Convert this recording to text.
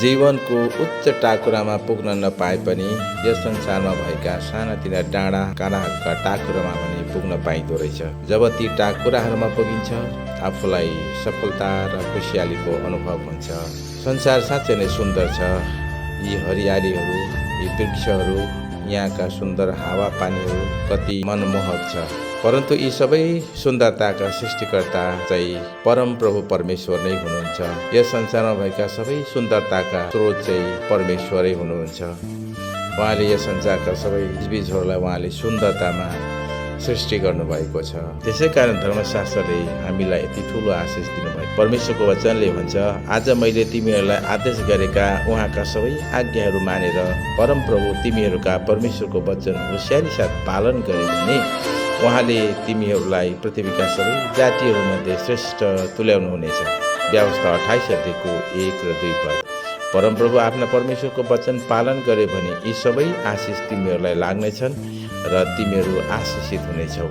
जीवनको उच्च टाकुरामा पुग्न नपाए पनि यस संसारमा भएका सानातिना डाँडा काँडाहरूका टाकुरामा पनि पुग्न पाइँदो रहेछ। जब ती टाकुराहरूमा पुगिन्छ आफूलाई सफलता र खुसियालीको अनुभव हुन्छ। संसार साँच्चै नै सुन्दर छ। यी हरियालीहरू, यी वृक्षहरू, यहाँका सुन्दर हावापानीहरू कति मनमोहक छ। परन्तु यी सबै सुन्दरताका सृष्टिकर्ता चाहिँ परम प्रभु परमेश्वर नै हुनुहुन्छ। यस संसारमा भएका सबै सुन्दरताका स्रोत चाहिँ परमेश्वरै हुनुहुन्छ। उहाँले यस संसारका सबै चिजबिजहरूलाई उहाँले सुन्दरतामा सृष्टि गर्नुभएको छ। त्यसै कारण धर्मशास्त्रले हामीलाई यति ठुलो आशिष दिनुभयो। परमेश्वरको वचनले भन्छ, आज मैले तिमीहरूलाई आदेश गरेका उहाँका सबै आज्ञाहरू मानेर परम प्रभु तिमीहरूका परमेश्वरको वचन होसियारी साथ पालन गरे भने उहाँले तिमीहरूलाई पृथ्वीका सबै जातिहरूमध्ये श्रेष्ठ तुल्याउनुहुनेछ। व्यवस्था 28 अध्यायको 1 र 2 पद। परमप्रभु आफ्ना परमेश्वरको वचन पालन गरे भने यी सबै आशिष तिमीहरूलाई लाग्नेछन् र तिमीहरू आशिषित हुनेछौ।